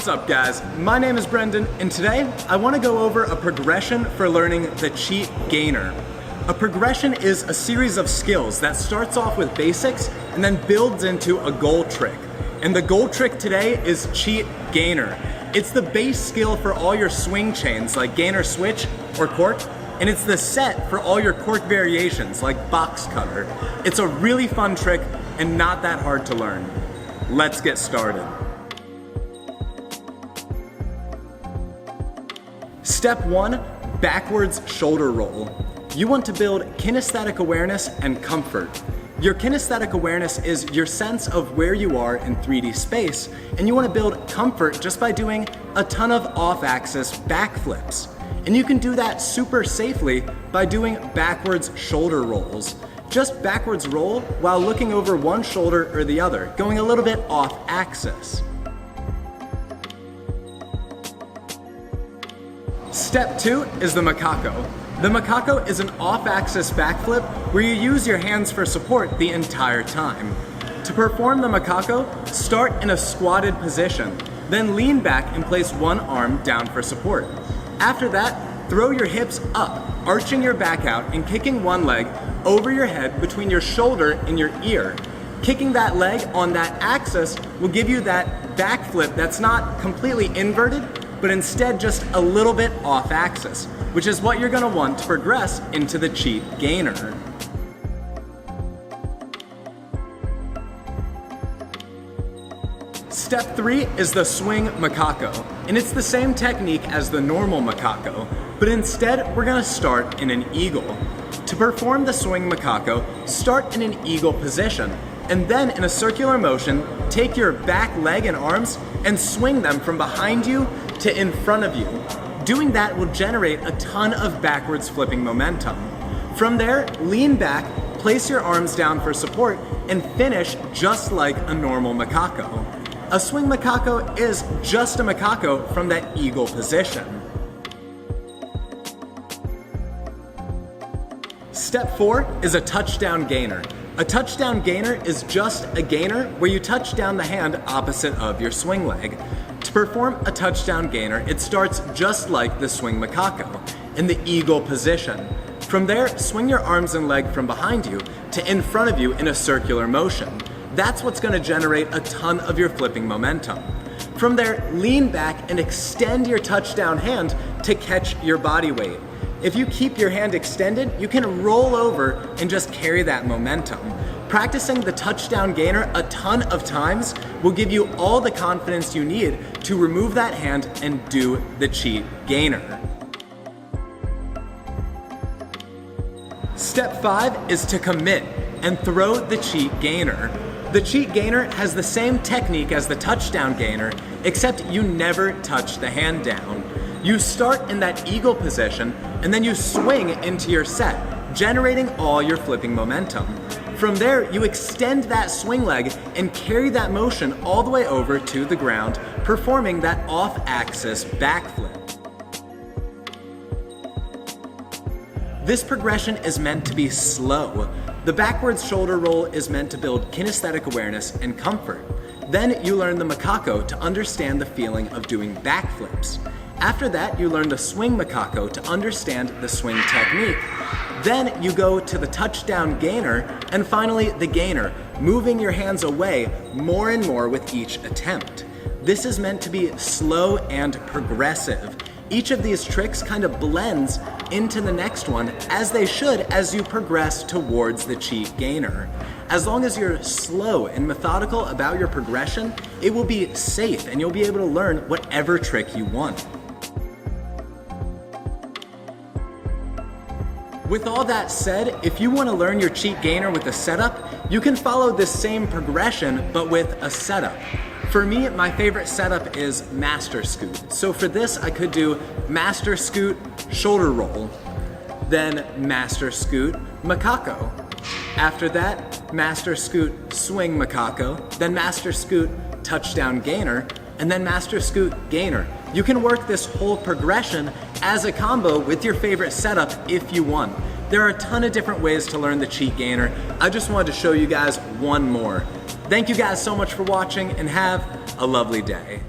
What's up guys? My name is Brendan and today I want to go over a progression for learning the cheat gainer. A progression is a series of skills that starts off with basics and then builds into a goal trick. And the goal trick today is cheat gainer. It's the base skill for all your swing chains like gainer switch or cork, and it's the set for all your cork variations like box cutter. It's a really fun trick and not that hard to learn. Let's get started. Step 1, backwards shoulder roll. You want to build kinesthetic awareness and comfort. Your kinesthetic awareness is your sense of where you are in 3D space, and you want to build comfort just by doing a ton of off-axis backflips. And you can do that super safely by doing backwards shoulder rolls. Just backwards roll while looking over one shoulder or the other, going a little bit off-axis. Step 2 is the MACACO. The MACACO is an off-axis backflip where you use your hands for support the entire time. To perform the MACACO, start in a squatted position, then lean back and place one arm down for support. After that, throw your hips up, arching your back out and kicking one leg over your head between your shoulder and your ear. Kicking that leg on that axis will give you that backflip that's not completely inverted, but instead just a little bit off axis, which is what you're gonna want to progress into the cheat gainer. Step 3 is the swing MACACO, and it's the same technique as the normal MACACO, but instead we're gonna start in an eagle. To perform the swing MACACO, start in an eagle position, and then in a circular motion, take your back leg and arms and swing them from behind you to in front of you. Doing that will generate a ton of backwards flipping momentum. From there, lean back, place your arms down for support, and finish just like a normal MACACO. A swing MACACO is just a MACACO from that eagle position. Step 4 is a touchdown gainer. A touchdown gainer is just a gainer where you touch down the hand opposite of your swing leg. To perform a touchdown gainer, it starts just like the swing MACACO, in the eagle position. From there, swing your arms and leg from behind you to in front of you in a circular motion. That's what's going to generate a ton of your flipping momentum. From there, lean back and extend your touchdown hand to catch your body weight. If you keep your hand extended, you can roll over and just carry that momentum. Practicing the touchdown gainer a ton of times will give you all the confidence you need to remove that hand and do the cheat gainer. Step 5 is to commit and throw the cheat gainer. The cheat gainer has the same technique as the touchdown gainer, except you never touch the hand down. You start in that eagle position and then you swing into your set, generating all your flipping momentum. From there, you extend that swing leg and carry that motion all the way over to the ground, performing that off-axis backflip. This progression is meant to be slow. The backwards shoulder roll is meant to build kinesthetic awareness and comfort. Then you learn the MACACO to understand the feeling of doing backflips. After that, you learn the swing MACACO to understand the swing technique. Then you go to the touchdown gainer, and finally the gainer, moving your hands away more and more with each attempt. This is meant to be slow and progressive. Each of these tricks kind of blends into the next one, as they should as you progress towards the cheat gainer. As long as you're slow and methodical about your progression, it will be safe and you'll be able to learn whatever trick you want. With all that said, if you want to learn your cheat gainer with a setup, you can follow this same progression but with a setup. For me, my favorite setup is master scoot. So for this, I could do master scoot shoulder roll, then master scoot MACACO. After that, master scoot swing MACACO, then master scoot touchdown gainer, and then master scoot gainer. You can work this whole progression as a combo with your favorite setup if you want. There are a ton of different ways to learn the cheat gainer. I just wanted to show you guys one more. Thank you guys so much for watching and have a lovely day.